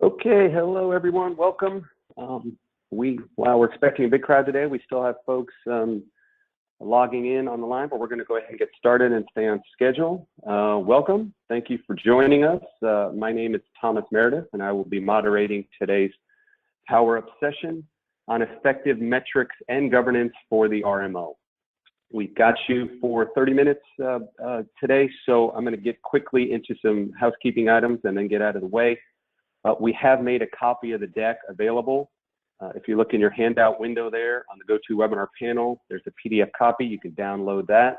Okay, hello everyone, welcome. While we're expecting a big crowd today, we still have folks logging in on the line, but we're going to go ahead and get started and stay on schedule. Welcome, thank you for joining us. My name is Thomas Meredith, and I will be moderating today's Power Up session on effective metrics and governance for the RMO. We've got you for 30 minutes today, so I'm going to get quickly into some housekeeping items and then get out of the way. We have made a copy of the deck available. If you look in your handout window there on the GoToWebinar panel, there's a PDF copy. You can download that.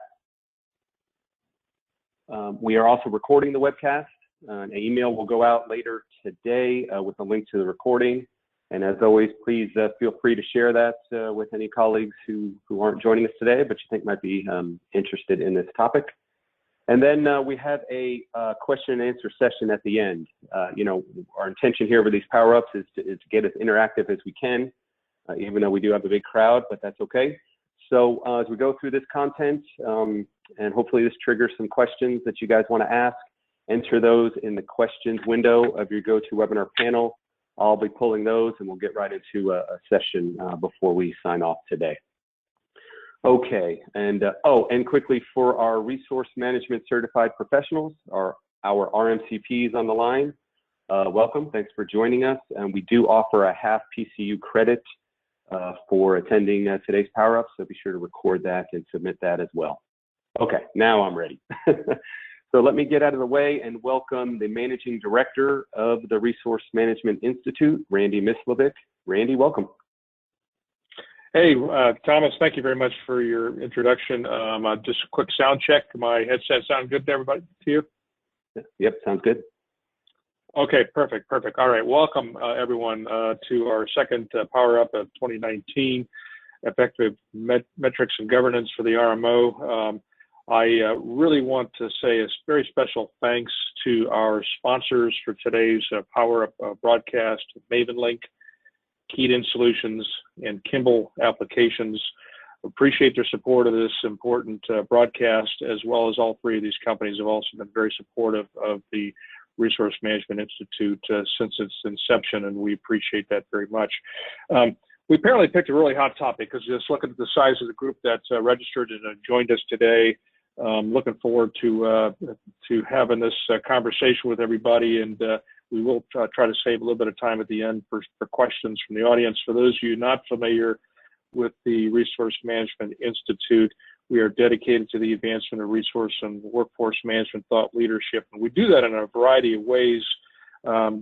We are also recording the webcast. An email will go out later today with a link to the recording. And as always, please feel free to share that with any colleagues who aren't joining us today, but you think might be interested in this topic. And then we have a question and answer session at the end. Our intention here with these power-ups is to get as interactive as we can, even though we do have a big crowd, but that's okay. So as we go through this content, and hopefully this triggers some questions that you guys want to ask, enter those in the questions window of your GoToWebinar panel. I'll be pulling those and we'll get right into a session before we sign off today. Okay, and quickly for our resource management certified professionals, our RMCPs on the line, welcome, thanks for joining us. And we do offer a half PCU credit for attending today's Power Up, so be sure to record that and submit that as well. Okay, now I'm ready. So let me get out of the way and welcome the Managing Director of the Resource Management Institute, Randy Mislovic. Randy, welcome. Hey, Thomas, thank you very much for your introduction. Just a quick sound check. My headset sound good to everybody, to you? Yep, sounds good. Okay, perfect. All right, welcome everyone to our second Power Up of 2019, Effective Metrics and Governance for the RMO. I really want to say a very special thanks to our sponsors for today's Power Up broadcast, MavenLink, Keyed-In Solutions, and Kimball Applications. Appreciate their support of this important broadcast, as well as all three of these companies have also been very supportive of the Resource Management Institute since its inception, and we appreciate that very much. We apparently picked a really hot topic because just looking at the size of the group that's registered and joined us today, looking forward to having this conversation with everybody, and we will try to save a little bit of time at the end for questions from the audience. For those of you not familiar with the Resource Management Institute, we are dedicated to the advancement of resource and workforce management thought leadership. And we do that in a variety of ways,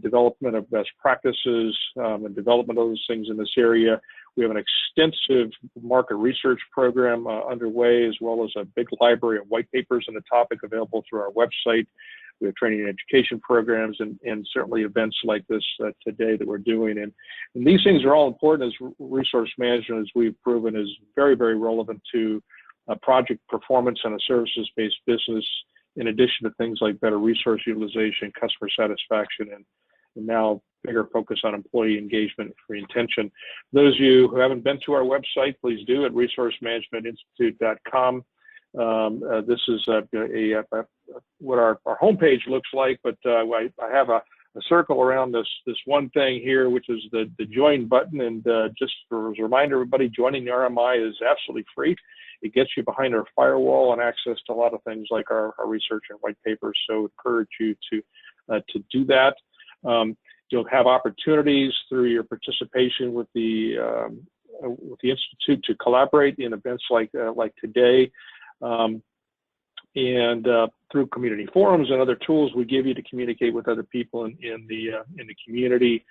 development of best practices and development of those things in this area. We have an extensive market research program underway, as well as a big library of white papers on the topic available through our website. We have training and education programs and certainly events like this today that we're doing. And these things are all important as resource management, as we've proven, is very, very relevant to project performance and a services-based business, in addition to things like better resource utilization, customer satisfaction, and now bigger focus on employee engagement and retention. Those of you who haven't been to our website, please do at resourcemanagementinstitute.com. This is what our homepage looks like, but I have a circle around this one thing here, which is the join button. And just for a reminder, everybody, joining the RMI is absolutely free. It gets you behind our firewall and access to a lot of things like our research and white papers. So encourage you to do that. You'll have opportunities through your participation with the Institute to collaborate in events like today. And through community forums and other tools we give you to communicate with other people in the community,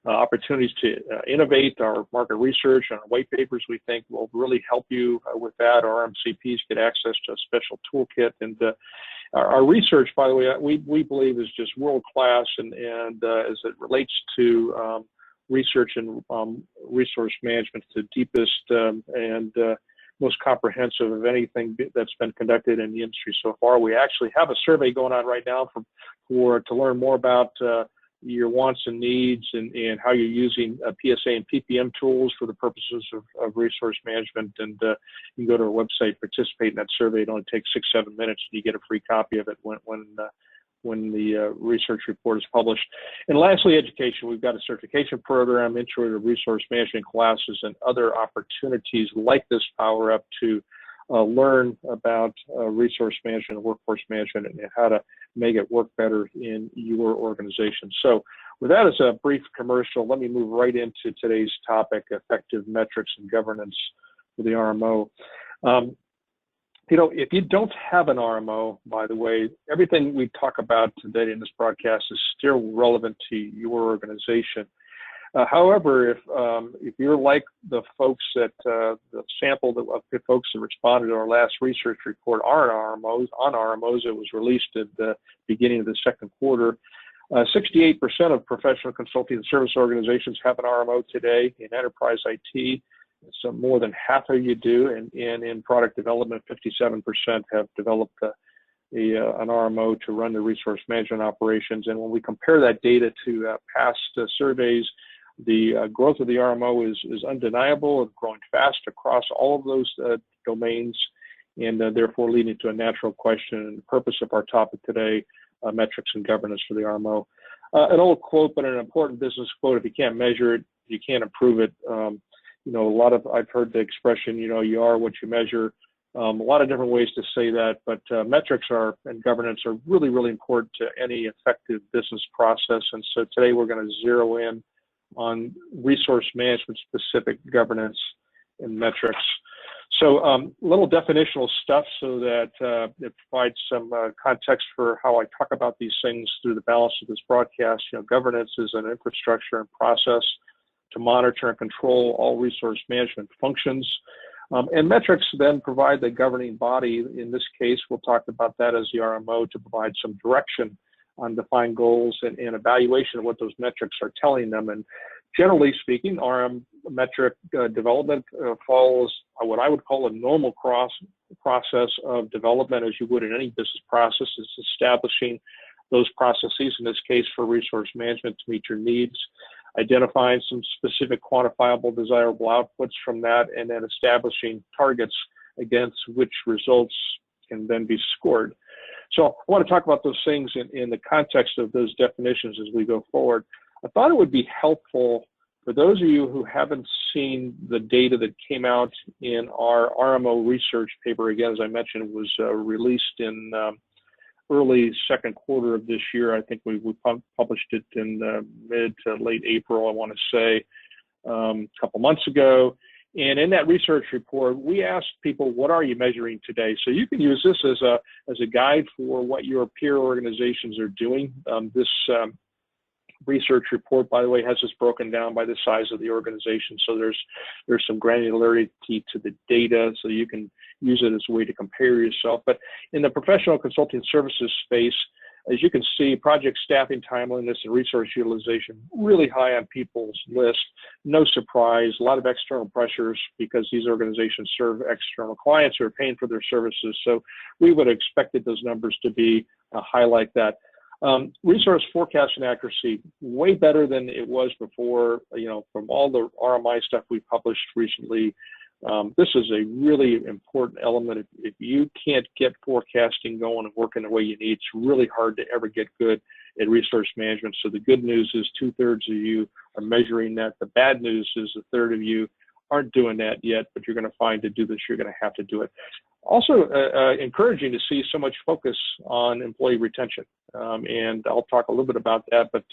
opportunities to innovate our market research and our white papers we think will really help you with that. Our RMCPs get access to a special toolkit, and our research, by the way, we believe is just world class, and as it relates to research and resource management, it's the deepest and most comprehensive of anything that's been conducted in the industry so far. We actually have a survey going on right now to learn more about your wants and needs and how you're using PSA and PPM tools for the purposes of resource management. And you can go to our website, participate in that survey. It only takes 6-7 minutes, and you get a free copy of it when when the research report is published. And lastly, education. We've got a certification program, intro to resource management classes, and other opportunities like this Power Up to learn about resource management and workforce management and how to make it work better in your organization. So with that as a brief commercial, let me move right into today's topic, effective metrics and governance for the RMO. If you don't have an RMO, by the way, everything we talk about today in this broadcast is still relevant to your organization. However, if you're like the folks that the sample of the folks that responded to our last research report are on RMOs, it was released at the beginning of the second quarter. 68% of professional consulting and service organizations have an RMO today in enterprise IT. So more than half of you do, and in product development, 57% have developed an RMO to run the resource management operations. And when we compare that data to past surveys, the growth of the RMO is undeniable and growing fast across all of those domains, and therefore leading to a natural question and the purpose of our topic today, metrics and governance for the RMO. An old quote, but an important business quote: if you can't measure it, you can't improve it. I've heard the expression, you are what you measure. A lot of different ways to say that, but metrics and governance are really, really important to any effective business process. And so today we're going to zero in on resource management specific governance and metrics. So little definitional stuff so that it provides some context for how I talk about these things through the balance of this broadcast. Governance is an infrastructure and process to monitor and control all resource management functions. And metrics then provide the governing body. In this case, we'll talk about that as the RMO to provide some direction on defined goals and evaluation of what those metrics are telling them. And generally speaking, RM metric development follows what I would call a normal process of development, as you would in any business process. It's establishing those processes, in this case for resource management, to meet your needs, identifying some specific quantifiable desirable outputs from that, and then establishing targets against which results can then be scored. So I want to talk about those things in the context of those definitions as we go forward. I thought it would be helpful for those of you who haven't seen the data that came out in our RMO research paper. Again, as I mentioned, it was released in early second quarter of this year. I think we published it in mid to late April, I want to say, a couple months ago. And in that research report, we asked people, what are you measuring today? So you can use this as a guide for what your peer organizations are doing. This research report, by the way, has this broken down by the size of the organization. So there's some granularity to the data, so you can use it as a way to compare yourself. But in the professional consulting services space, as you can see, project staffing timeliness and resource utilization really high on people's list. No surprise, a lot of external pressures because these organizations serve external clients who are paying for their services. So we would have expected those numbers to be high like that. Resource forecasting accuracy, way better than it was before, from all the RMI stuff we published recently. This is a really important element. If you can't get forecasting going and working the way you need, it's really hard to ever get good at resource management. So the good news is 2/3 of you are measuring that. The bad news is 1/3 of you aren't doing that yet, but you're going to find to do this, you're going to have to do it. Also encouraging to see so much focus on employee retention. And I'll talk a little bit about that, but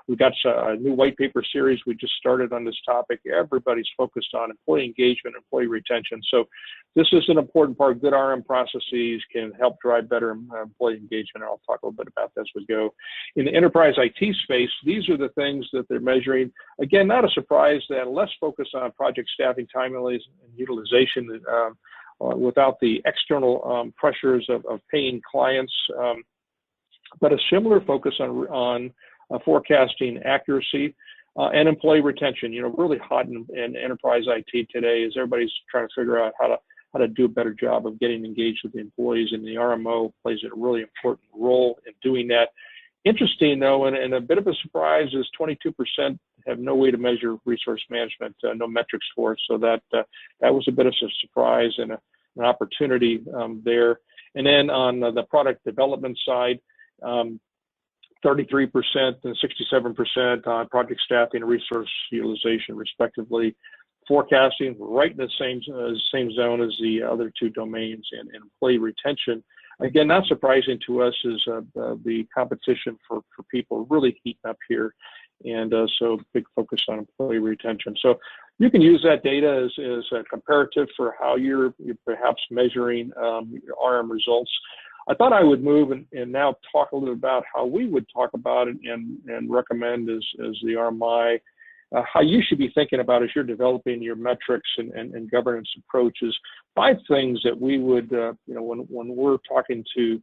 we've got a new white paper series we just started on this topic. Everybody's focused on employee engagement, employee retention. So this is an important part. Good RM processes can help drive better employee engagement. I'll talk a little bit about that as we go. In the enterprise IT space, these are the things that they're measuring. Again, not a surprise that less focus on project staffing, timeliness, and utilization without the external pressures of paying clients, but a similar focus on forecasting accuracy and employee retention. Really hot in enterprise IT today is everybody's trying to figure out how to do a better job of getting engaged with the employees, and the RMO plays a really important role in doing that. Interesting though, and a bit of a surprise, is 22% have no way to measure resource management, no metrics for it. So that was a bit of a surprise and an opportunity there. And then on the product development side, 33% and 67% on project staffing and resource utilization, respectively. Forecasting right in the same zone as the other two domains, and employee retention. Again, not surprising to us is the competition for people really heating up here, and so big focus on employee retention. So you can use that data as a comparative for how you're perhaps measuring your RM results. I thought I would move and now talk a little about how we would talk about it and recommend as the RMI, how you should be thinking about as you're developing your metrics and governance approaches. 5 things that we would, when we're talking to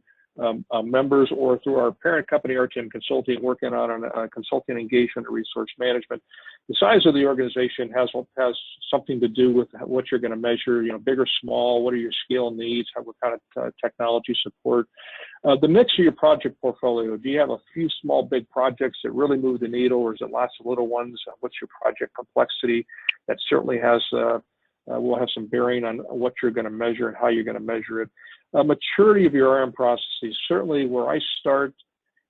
members or through our parent company, RTM Consulting, working on a consulting engagement or resource management. The size of the organization has something to do with what you're going to measure, big or small, what are your scale needs, what kind of technology support. The mix of your project portfolio, do you have a few small, big projects that really move the needle, or is it lots of little ones? What's your project complexity? That certainly will have some bearing on what you're going to measure and how you're going to measure it. Maturity of your RM processes, certainly where I start,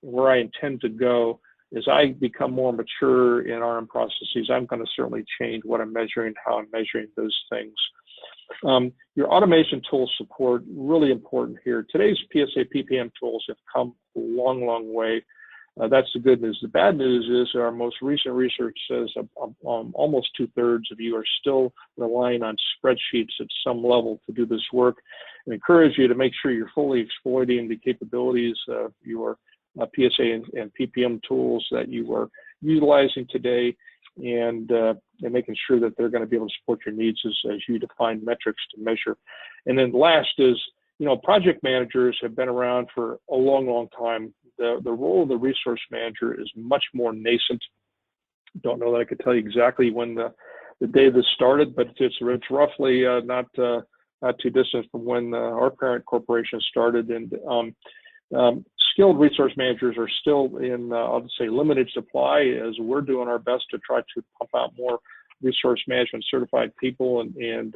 where I intend to go, as I become more mature in RM processes, I'm going to certainly change what I'm measuring, how I'm measuring those things. Your automation tool support, really important here. Today's PSA PPM tools have come a long, long way. That's the good news. The bad news is our most recent research says almost 2/3 of you are still relying on spreadsheets at some level to do this work. I encourage you to make sure you're fully exploiting the capabilities of your PSA and PPM tools that you are utilizing today, and making sure that they're going to be able to support your needs as you define metrics to measure. And then last is, project managers have been around for a long, long time. The role of the resource manager is much more nascent. Don't know that I could tell you exactly when the day this started, but it's roughly not too distant from when our parent corporation started. And skilled resource managers are still in, I'll just say, limited supply, as we're doing our best to try to pump out more resource management certified people and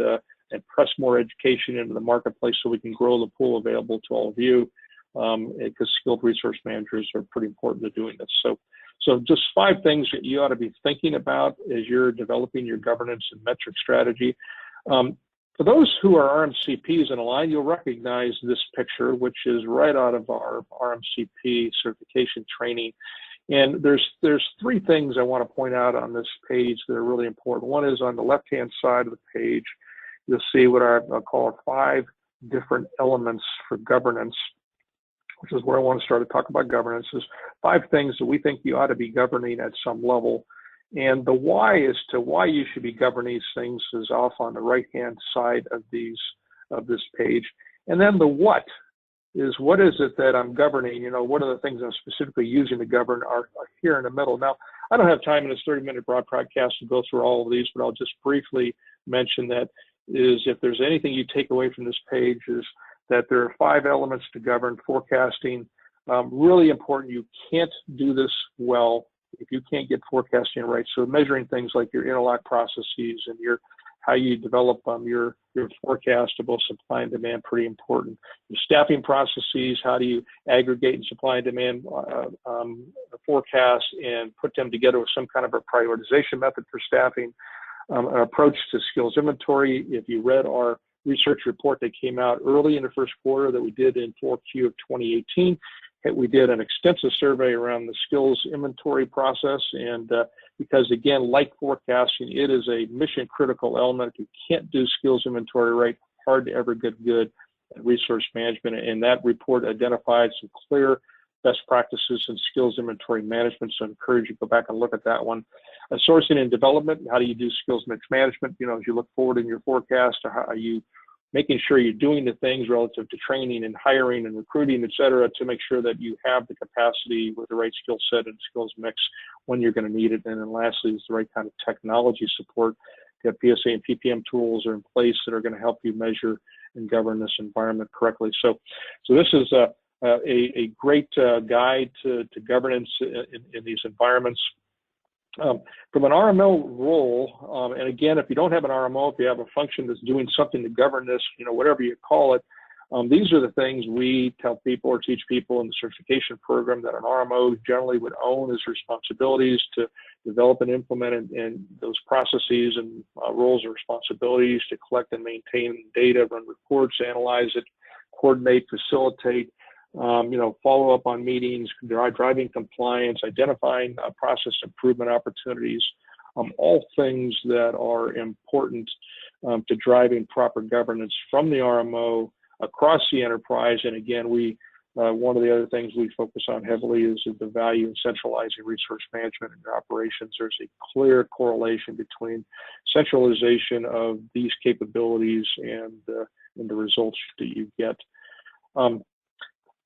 press more education into the marketplace so we can grow the pool available to all of you, because skilled resource managers are pretty important to doing this. So just 5 things that you ought to be thinking about as you're developing your governance and metric strategy. For those who are RMCPs in Align, you'll recognize this picture, which is right out of our RMCP certification training. And there's 3 things I want to point out on this page that are really important. One is on the left-hand side of the page, you'll see what I'll call 5 different elements for governance, which is where I want to start to talk about governance. Is 5 things that we think you ought to be governing at some level. And the why as to why you should be governing these things is off on the right-hand side of this page. And then the what is it that I'm governing? What are the things I'm specifically using to govern are here in the middle. Now, I don't have time in this 30-minute broadcast to go through all of these, but I'll just briefly mention that is if there's anything you take away from this page is that there are 5 elements to govern forecasting. Really important. You can't do this well if you can't get forecasting right. So measuring things like your interlock processes and how you develop your forecast of both supply and demand, pretty important. Your staffing processes, how do you aggregate and supply and demand forecasts and put them together with some kind of a prioritization method for staffing. An approach to skills inventory. If you read our research report that came out early in the first quarter that we did in 4Q of 2018, we did an extensive survey around the skills inventory process, and because again, like forecasting, it is a mission critical element. If you can't do skills inventory right, hard to ever get good at resource management. And that report identified some clear best practices in skills inventory management. So I encourage you to go back and look at that one. Sourcing and development, how do you do skills mix management? As you look forward in your forecast, how are you making sure you're doing the things relative to training and hiring and recruiting, et cetera, to make sure that you have the capacity with the right skill set and skills mix when you're going to need it. And then lastly is the right kind of technology support. You have PSA and PPM tools are in place that are going to help you measure and govern this environment correctly. So this is a great guide to governance in these environments. From an RMO role, and again, if you don't have an RMO, if you have a function that's doing something to govern this, whatever you call it, These are the things we tell people or teach people in the certification program that an RMO generally would own as responsibilities to develop and implement in those processes and roles and responsibilities to collect and maintain data, run reports, analyze it, coordinate, facilitate, follow up on meetings, driving compliance, identifying process improvement opportunities, all things that are important to driving proper governance from the RMO across the enterprise. And again, one of the other things we focus on heavily is the value in centralizing resource management in your operations. There's a clear correlation between centralization of these capabilities and the results that you get.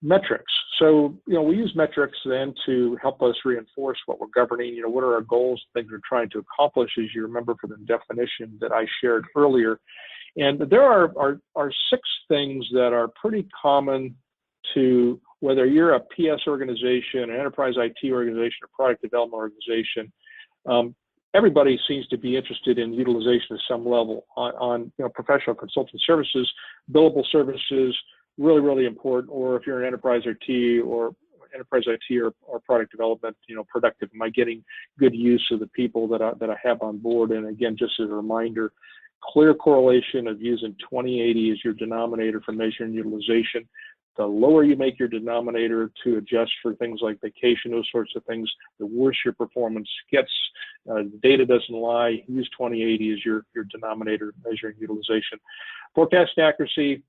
Metrics. So, we use metrics then to help us reinforce what we're governing. What are our goals, things we're trying to accomplish, as you remember from the definition that I shared earlier. And there are 6 things that are pretty common to whether you're a PS organization, an enterprise IT organization, a product development organization. Everybody seems to be interested in utilization at some level on professional consulting services, billable services, really, really important. Or if you're an enterprise IT or product development, productive. Am I getting good use of the people that I have on board? And again, just as a reminder, clear correlation of using 2080 as your denominator for measuring utilization. The lower you make your denominator to adjust for things like vacation, those sorts of things, the worse your performance gets. The data doesn't lie. Use 2080 as your denominator measuring utilization. Forecast accuracy.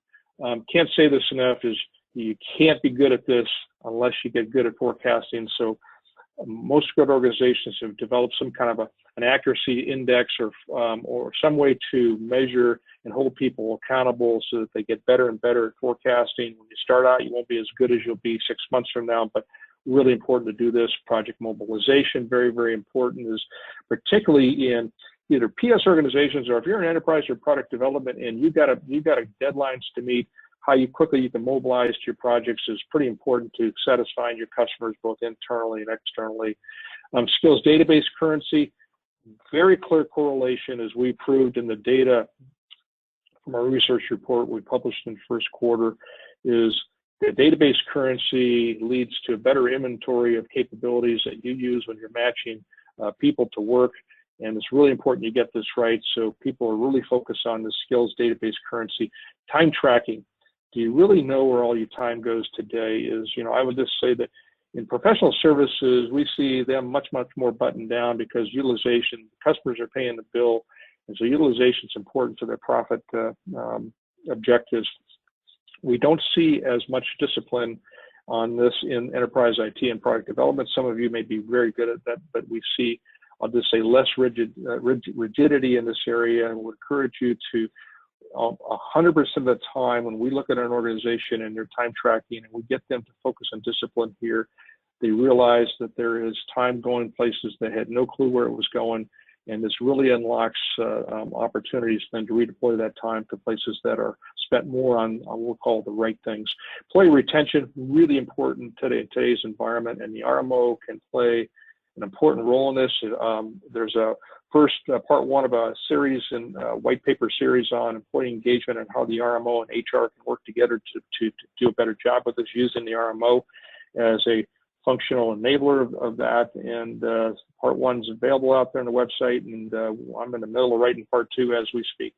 Can't say this enough, is you can't be good at this unless you get good at forecasting. So most good organizations have developed some kind of an accuracy index or some way to measure and hold people accountable so that they get better and better at forecasting. When you start out, you won't be as good as you'll be 6 months from now, but really important to do this. Project mobilization, very, very important, is particularly in either PS organizations, or if you're an enterprise or product development and you've got deadlines to meet, how quickly you can mobilize to your projects is pretty important to satisfying your customers both internally and externally. Skills database currency, very clear correlation, as we proved in the data from our research report we published in the first quarter, is the database currency leads to a better inventory of capabilities that you use when you're matching people to work. And it's really important you get this right. So people are really focused on the skills database currency. Time tracking. Do you really know where all your time goes today? I would just say that in professional services, we see them much, much more buttoned down because utilization, customers are paying the bill. And so utilization is important to their profit objectives. We don't see as much discipline on this in enterprise IT and product development. Some of you may be very good at that, but we see, I'll just say, less rigidity in this area, and would encourage you to 100% of the time when we look at an organization and their time tracking and we get them to focus on discipline here, they realize that there is time going places they had no clue where it was going, and this really unlocks opportunities then to redeploy that time to places that are spent more on what we'll call the right things. Employee retention, really important today in today's environment, and the RMO can play an important role in this. There's a first part 1 of a series and white paper series on employee engagement and how the RMO and HR can work together to do a better job with this, using the RMO as a functional enabler of that. And part 1 is available out there on the website, and I'm in the middle of writing part 2 as we speak.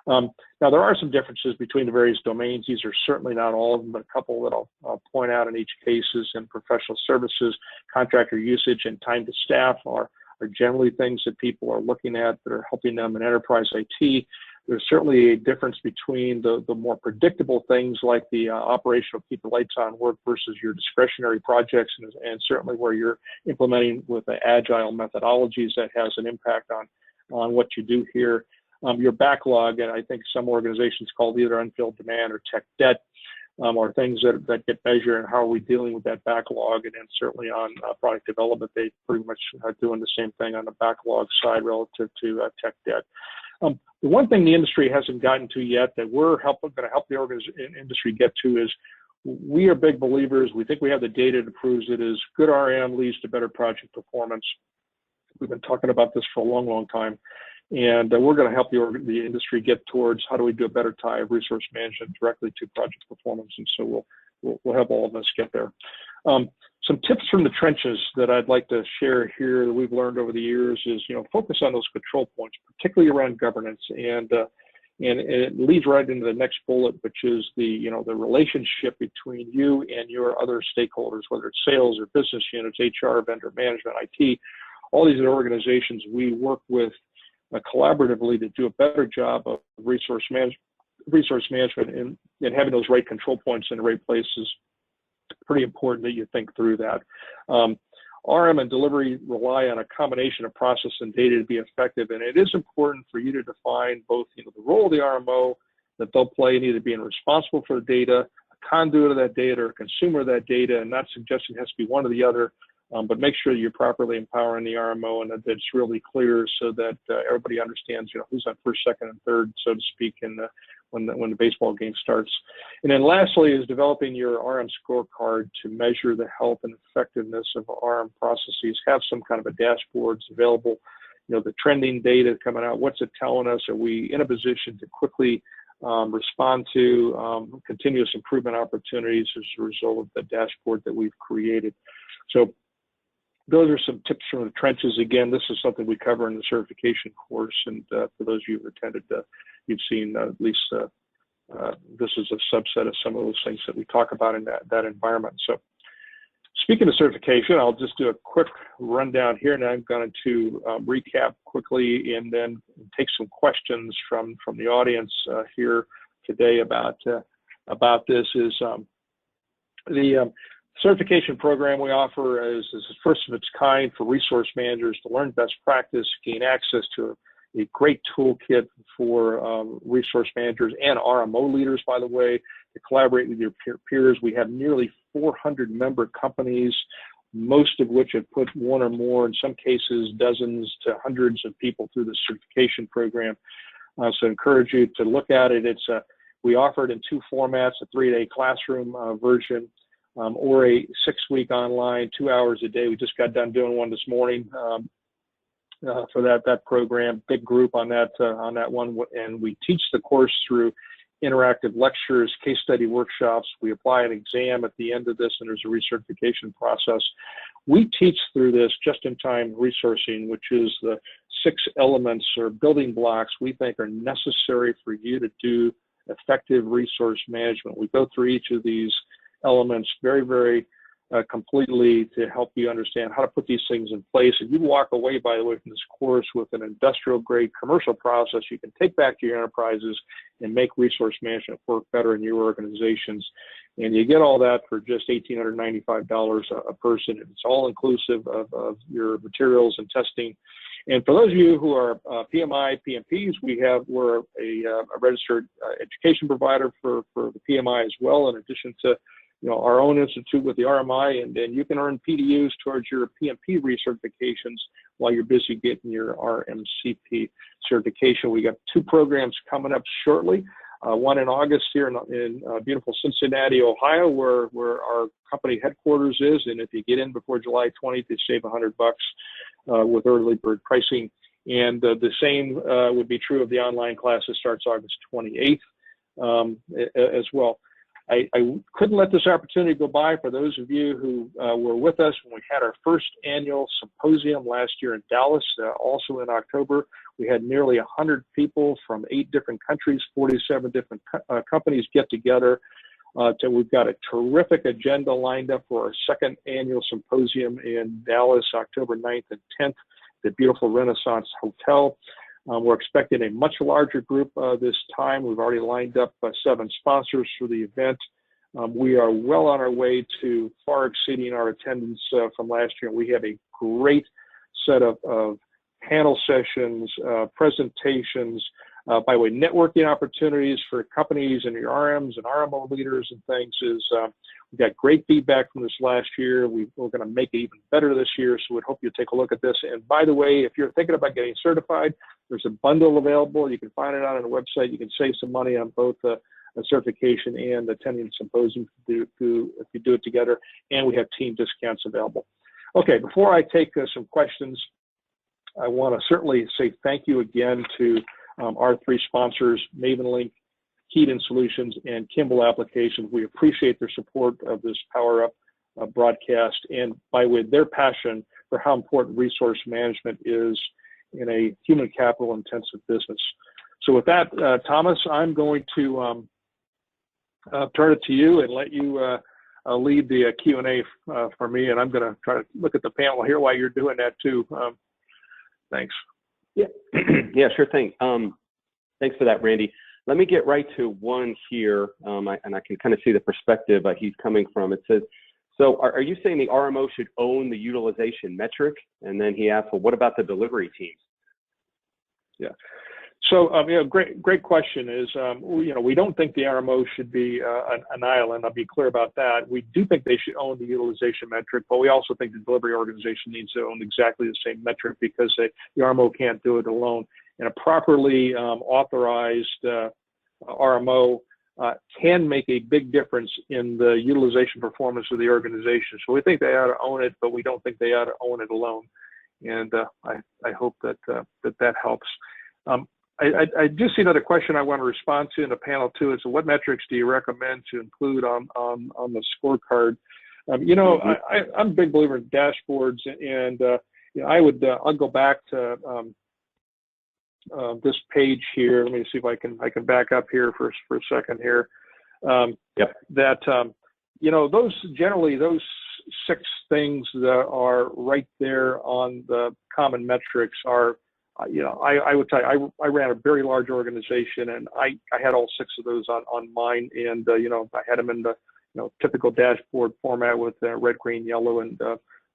Now, there are some differences between the various domains. These are certainly not all of them, but a couple that I'll point out in each case is in professional services, contractor usage and time to staff are generally things that people are looking at that are helping them in enterprise IT. There's certainly a difference between the more predictable things like the operational keep the lights on work versus your discretionary projects, and certainly where you're implementing with the agile methodologies that has an impact on what you do here. Your backlog, and I think some organizations call it either unfilled demand or tech debt, are things that get measured, and how are we dealing with that backlog. And then certainly on product development, they pretty much are doing the same thing on the backlog side relative to tech debt. The one thing the industry hasn't gotten to yet that we're going to help the industry get to is, we are big believers, we think we have the data to prove it, is good RM leads to better project performance. We've been talking about this for a long, long time. And we're going to help the industry get towards how do we do a better tie of resource management directly to project performance. And so we'll help all of us get there. Some tips from the trenches that I'd like to share here that we've learned over the years is, focus on those control points, particularly around governance. And it leads right into the next bullet, which is the relationship between you and your other stakeholders, whether it's sales or business units, HR, vendor management, IT. All these organizations we work with collaboratively to do a better job of resource management and having those right control points in the right places. Pretty important that you think through that. RM and delivery rely on a combination of process and data to be effective, and it is important for you to define both the role of the RMO that they'll play in either being responsible for the data, a conduit of that data, or a consumer of that data, and not suggesting it has to be one or the other, but make sure you're properly empowering the RMO and that it's really clear so that everybody understands who's on first, second, and third, so to speak, when the baseball game starts. And then lastly is developing your RM scorecard to measure the health and effectiveness of RM processes. Have some kind of a dashboard available, the trending data coming out, what's it telling us? Are we in a position to quickly respond to continuous improvement opportunities as a result of the dashboard that we've created? So those are some tips from the trenches. Again, this is something we cover in the certification course, and for those of you who've attended, you've seen at least this is a subset of some of those things that we talk about in that environment. So speaking of certification, I'll just do a quick rundown here, and I'm going to recap quickly and then take some questions from the audience here today about this. Is the certification program we offer is first of its kind for resource managers to learn best practice, gain access to a great toolkit for resource managers and RMO leaders, by the way, to collaborate with your peers. We have nearly 400 member companies, most of which have put one or more, in some cases, dozens to hundreds of people through the certification program. So I encourage you to look at it. We offer it in two formats, a 3-day classroom version, or a 6-week online, 2 hours a day. We just got done doing one this morning for that program. Big group on that one, and we teach the course through interactive lectures, case study workshops. We apply an exam at the end of this, and there's a recertification process. We teach through this just-in-time resourcing, which is the 6 elements or building blocks we think are necessary for you to do effective resource management. We go through each of these elements very, very completely to help you understand how to put these things in place. And you walk away, by the way, from this course with an industrial-grade commercial process you can take back to your enterprises and make resource management work better in your organizations. And you get all that for just $1,895 a person. It's all inclusive of your materials and testing. And for those of you who are PMI, PMPs, we're a registered education provider for the PMI as well, in addition to our own institute with the RMI, and then you can earn PDUs towards your PMP recertifications while you're busy getting your RMCP certification. We got 2 programs coming up shortly. One in August here in beautiful Cincinnati, Ohio, where our company headquarters is, and if you get in before July 20th, you save $100 with early bird pricing. And the same would be true of the online class that starts August 28th as well. I couldn't let this opportunity go by for those of you who were with us when we had our first annual symposium last year in Dallas, also in October. We had nearly 100 people from 8 different countries, 47 different companies get together. So we've got a terrific agenda lined up for our second annual symposium in Dallas, October 9th and 10th, the beautiful Renaissance Hotel. We're expecting a much larger group this time. We've already lined up 7 sponsors for the event. We are well on our way to far exceeding our attendance from last year. We have a great set of panel sessions, presentations, by the way, networking opportunities for companies and your RMs and RMO leaders and things. We got great feedback from this last year. We're going to make it even better this year, so we'd hope you'll take a look at this. And by the way, if you're thinking about getting certified, there's a bundle available. You can find it out on the website. You can save some money on both a certification and attending the symposium if you do it together, and we have team discounts available. Okay, before I take some questions, I want to certainly say thank you again to our three sponsors, MavenLink, Keaton Solutions, and Kimball Applications. We appreciate their support of this Power Up broadcast, and by way of their passion for how important resource management is in a human capital intensive business. So with that, Thomas, I'm going to turn it to you and let you lead the Q&A for me, and I'm going to try to look at the panel here while you're doing that too. Thanks. Yeah, yeah, sure thing. Thanks for that, Randy. Let me get right to one here, and I can kind of see the perspective he's coming from. It says, so are you saying the RMO should own the utilization metric? And then he asked, well, what about the delivery teams? Yeah. So, great question is, we don't think the RMO should be an island. I'll be clear about that. We do think they should own the utilization metric, but we also think the delivery organization needs to own exactly the same metric because the RMO can't do it alone. And a properly authorized RMO can make a big difference in the utilization performance of the organization. So we think they ought to own it, but we don't think they ought to own it alone. And I hope that that helps. I do see another question I want to respond to in the panel too. Is what metrics do you recommend to include on the scorecard? I'm a big believer in dashboards, and I'll go back to this page here. Let me see if I can back up here for a second here. Yep. That those 6 things that are right there on the common metrics are. I would tell you, I ran a very large organization, and I had all 6 of those on mine, and I had them in the typical dashboard format with red, green, yellow, and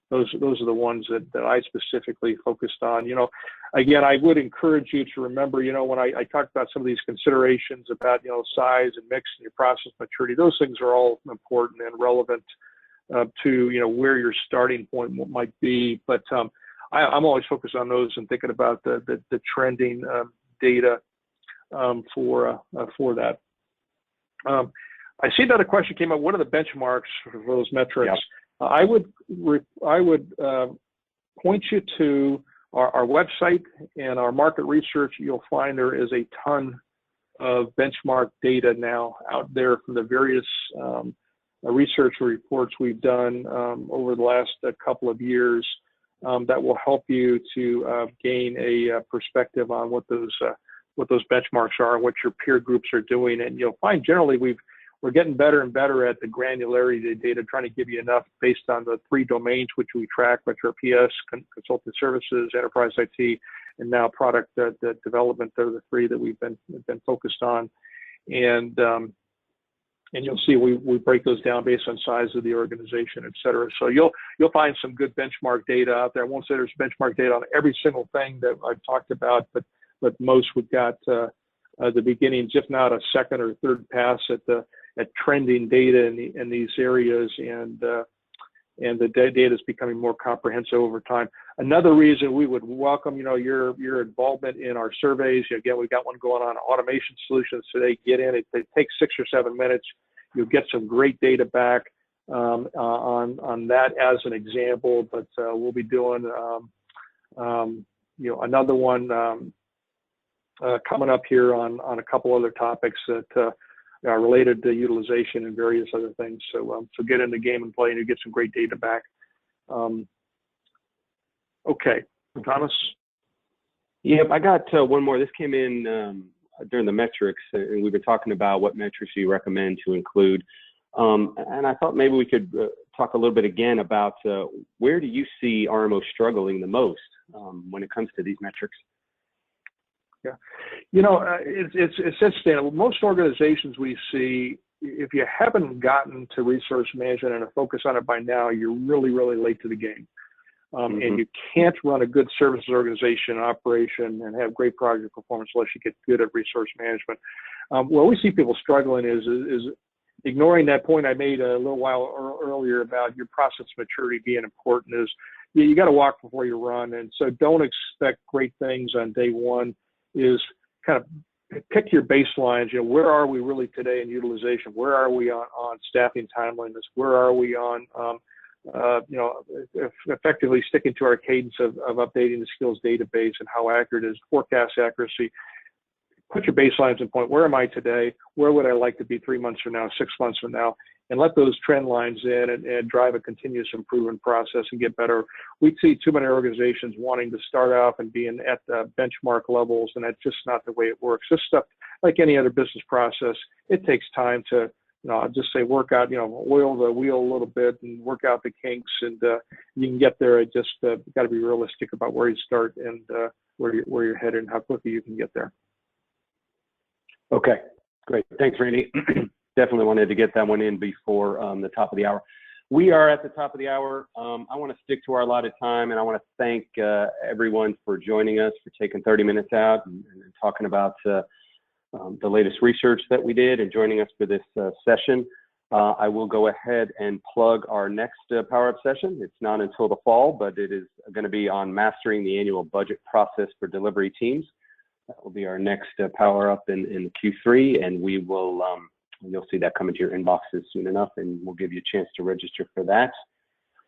those are the ones that I specifically focused on. Again, I would encourage you to remember, when I talked about some of these considerations about size and mix and your process maturity, those things are all important and relevant to where your starting point might be, but I'm always focused on those and thinking about the trending data for that. I see another question came up. What are the benchmarks for those metrics? Yep. I would point you to our website and our market research. You'll find there is a ton of benchmark data now out there from the various research reports we've done over the last couple of years. That will help you to gain a perspective on what those benchmarks are and what your peer groups are doing. And you'll find generally we're getting better and better at the granularity of the data, trying to give you enough based on the 3 domains which we track, which are PS, consulting services, enterprise IT, and now product development. They're the 3 that we've been focused on. And you'll see we break those down based on size of the organization, et cetera. So you'll find some good benchmark data out there. I won't say there's benchmark data on every single thing that I've talked about, but most we've got the beginnings, if not a second or third pass at trending data in these areas, and the data is becoming more comprehensive over time. Another reason we would welcome your involvement in our surveys. Again, we've got one going on automation solutions today. Get in it takes 6 or 7 minutes. You'll get some great data back on that as an example, but we'll be doing another one coming up here on a couple other topics that are related to utilization and various other things. So get in the game and play, and you get some great data back. Okay, Thomas. Yep, I got one more. This came in during the metrics, and we've been talking about what metrics you recommend to include. And I thought maybe we could talk a little bit again about where do you see RMO struggling the most when it comes to these metrics? Yeah, it's interesting. Most organizations we see, if you haven't gotten to resource management and a focus on it by now, you're really, really late to the game. And you can't run a good services organization operation and have great project performance unless you get good at resource management. Where we see people struggling is ignoring that point I made a little while earlier about your process maturity being important. Is you got to walk before you run, and so don't expect great things on day one. Is kind of pick your baselines. Where are we really today in utilization? Where are we on staffing timeliness? Where are we on effectively sticking to our cadence of updating the skills database and how accurate it is, forecast accuracy. Put your baselines in point. Where am I today? Where would I like to be 3 months from now, 6 months from now? And let those trend lines in and drive a continuous improvement process and get better. We see too many organizations wanting to start off and being at the benchmark levels, and that's just not the way it works. This stuff, like any other business process, it takes time to, I'll just say work out, oil the wheel a little bit and work out the kinks, and you can get there. It just got to be realistic about where you start and where you're headed and how quickly you can get there. Okay, great. Thanks, Randy. Definitely wanted to get that one in before the top of the hour. We are at the top of the hour. I want to stick to our allotted time, and I want to thank everyone for joining us, for taking 30 minutes out and talking about the latest research that we did and joining us for this session. I will go ahead and plug our next Power Up session. It's not until the fall, but it is going to be on mastering the annual budget process for delivery teams. That will be our next Power Up in Q3, and we will you'll see that come into your inboxes soon enough, and we'll give you a chance to register for that.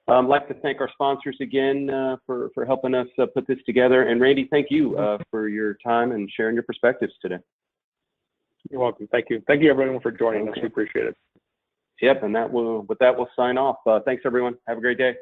I'd like to thank our sponsors again for helping us put this together. And Randy, thank you for your time and sharing your perspectives today. You're welcome. Thank you. Thank you, everyone, for joining us. We appreciate it. Yep, and with that, we'll sign off. Thanks, everyone. Have a great day.